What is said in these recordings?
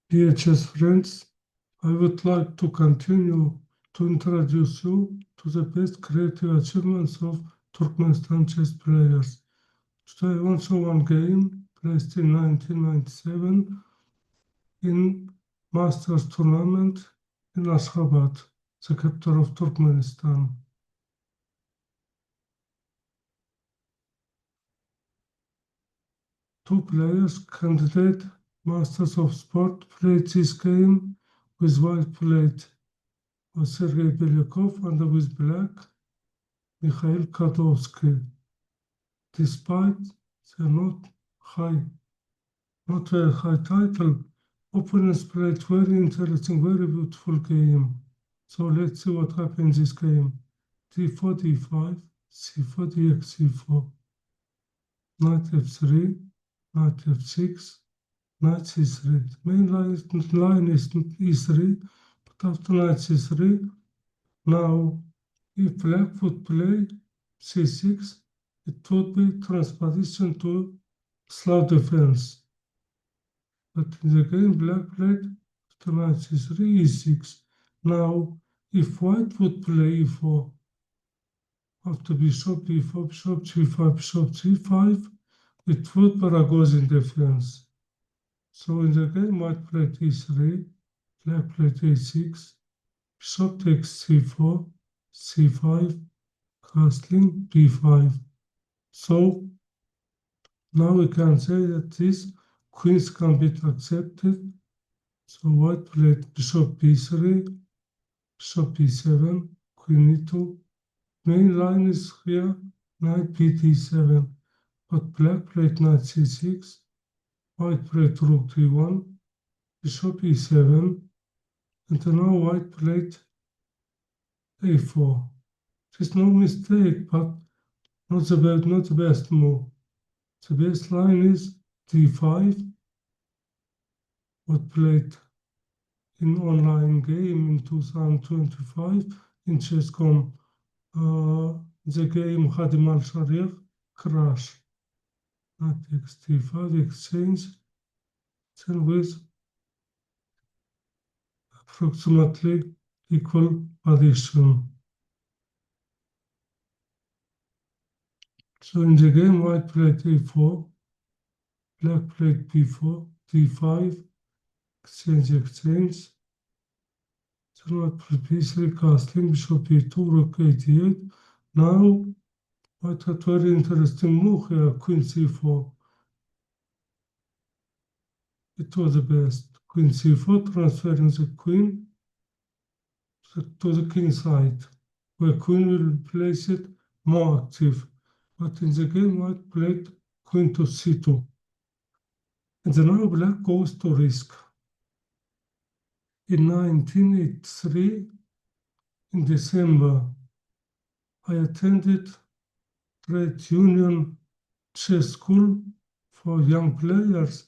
Dear chess friends, I would like to continue to introduce you to the best creative achievements of Turkmenistan chess players. Today I want to show one game placed in 1997 in Masters tournament in Ashgabat, the capital of Turkmenistan. Two players, candidate Masters of Sport, played this game with white plate. Sergei Belyakov and with black, Mikhail Kadovsky. Despite the not very high title, opponents played very interesting, very beautiful game. So let's see what happens in this game. d4, d5, c4, dx, c4. Knight f3, knight f6, knight c3. The main line is e3, but after knight c3, now if black would play c6, it would be transposition to Slav defense. But in the game, black played after knight c3, e6. Now, if white would play e4, after bishop d4, bishop g5, bishop g5, it would be Rogozin defense. So in the game, white played e3, black played a6, bishop takes c4, c5, castling b5. So now we can say that this queen's gambit accepted. So white played bishop b3, bishop b7, queen e2. Main line is here, knight b d7. But black played knight c6, white played rook d1, bishop e7, and now white played a4. It is no mistake, but not the best move. The best line is d5, what played in online game in 2025 in chess.com. The game Hadimal Sharjah crash. Knight takes d5 exchange, then with approximately equal position. So in the game, white played a4, black played b4, d5, exchange. Then white played b3, castling, bishop e2, rook a8. Now, white had very interesting move here, queen c4. It was the best. Queen c4, transferring the queen to the king side, where queen will place it more active. But in the game, white played queen to c2. And then now black goes to risk. In 1983, in December, I attended trade union chess school for young players,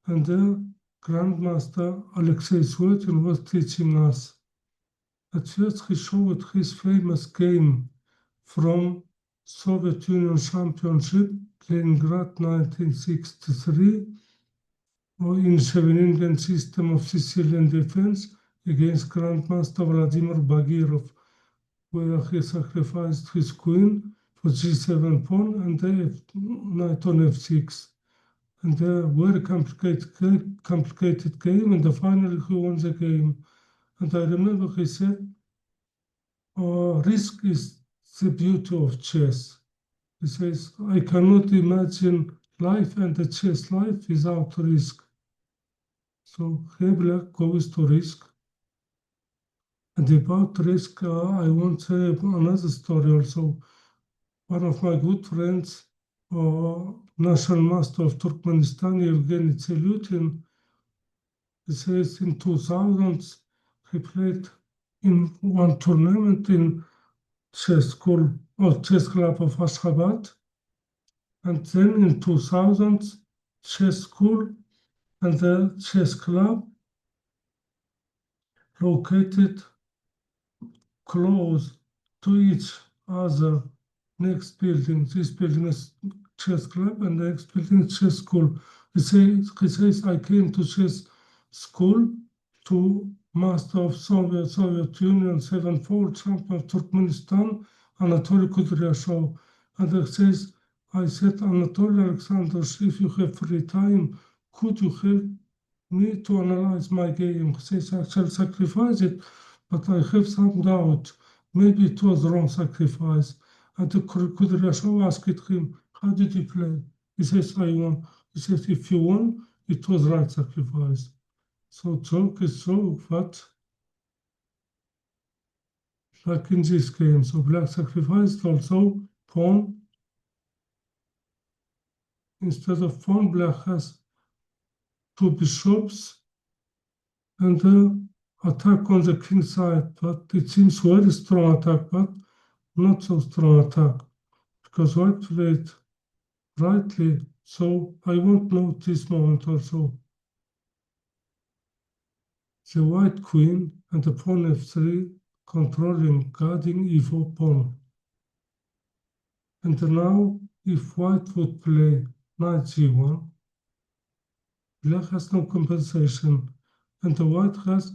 and there Grandmaster Alexei Swetin was teaching us. At first, he showed his famous game from Soviet Union Championship, Leningrad 1963, in Shevenigan system of Sicilian defense against Grandmaster Vladimir Bagirov, where he sacrificed his queen for g7 pawn and knight on f6. And a very complicated game, and finally he won the game. And I remember he said, risk is the beauty of chess. He says, I cannot imagine life and the chess life without risk. So here black goes to risk. And about risk, I want to say another story also. One of my good friends, National Master of Turkmenistan, Evgeny Tselutin, he says in 2000s, he played in one tournament in chess school or chess club of Ashgabat. And then in 2000s, chess school and the chess club located close to each other. Next building, this building is chess club and the next building is chess school. He says, I came to chess school to master of Soviet Union 7-fold champion of Turkmenistan, Anatoly Kudryashov. And I said, Anatoly Alexandrovich, if you have free time, could you help me to analyze my game? He says, I shall sacrifice it, but I have some doubt. Maybe it was wrong sacrifice. And Kudryashov asked him, how did you play? He says, I won. He says, if you won, it was right sacrifice. So joke is so, but like in this game, so black sacrificed also pawn. Instead of pawn, black has two bishops and attack on the king side, but it seems very strong attack, but not so strong attack, because white played rightly, so I won't note this moment also. The white queen and the pawn f3 controlling, guarding e4 pawn. And now, if white would play knight g1, black has no compensation, and the white has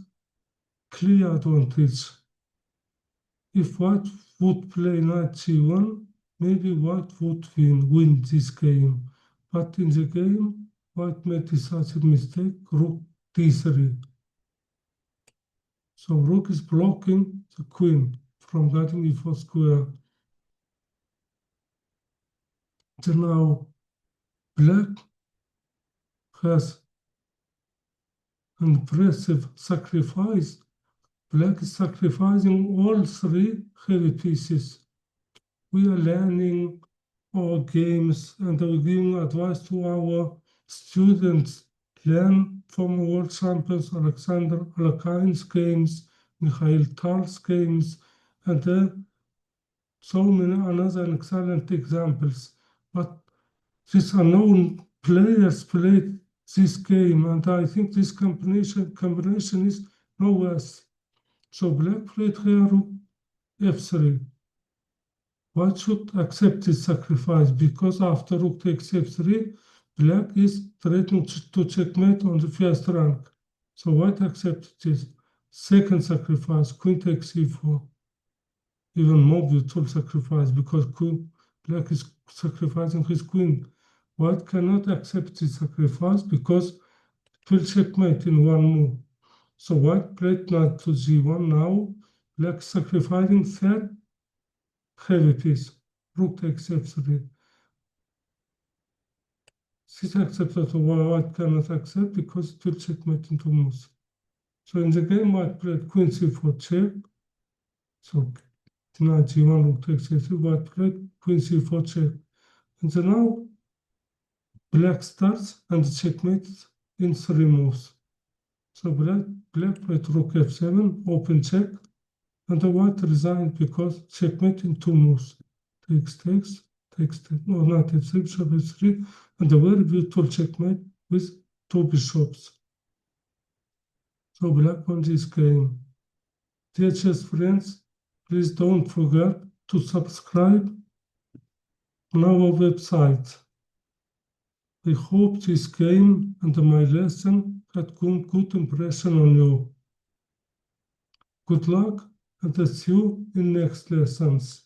clear advantage. If white would play knight g1, maybe white would win this game. But in the game, white made decisive mistake, rook d3. So rook is blocking the queen from guarding e4 square. So now black has an impressive sacrifice. Black is sacrificing all three heavy pieces. We are learning our games and we're giving advice to our students. Learn from world champions Alexander Alakain's games, Mikhail Tal's games, and so many other excellent examples. But these unknown players played this game, and I think this combination is no worse. So black played here rook f3. White should accept this sacrifice because after rook takes f3, black is threatening to checkmate on the first rank. So white accepted this. Second sacrifice, queen takes e4. Even more beautiful sacrifice because black is sacrificing his queen. White cannot accept this sacrifice because it will checkmate in one move. So white played knight to g1 now. Black sacrificing third heavy piece. Rook takes f3. This accepted white cannot accept because it will checkmate in two moves. So in the game, white played queen c4 check. So knight g1, rook takes f3. White played queen c4 check. And so now black starts and checkmates in three moves. So black played rook f7, open check, and the white resigned because checkmate in two moves. Takes, no, knight f3, bishop f3, and a very beautiful checkmate with two bishops. So black won this game. Dear chess friends, please don't forget to subscribe on our website. I hope this game and my lesson had good impression on you. Good luck and see you in next lessons.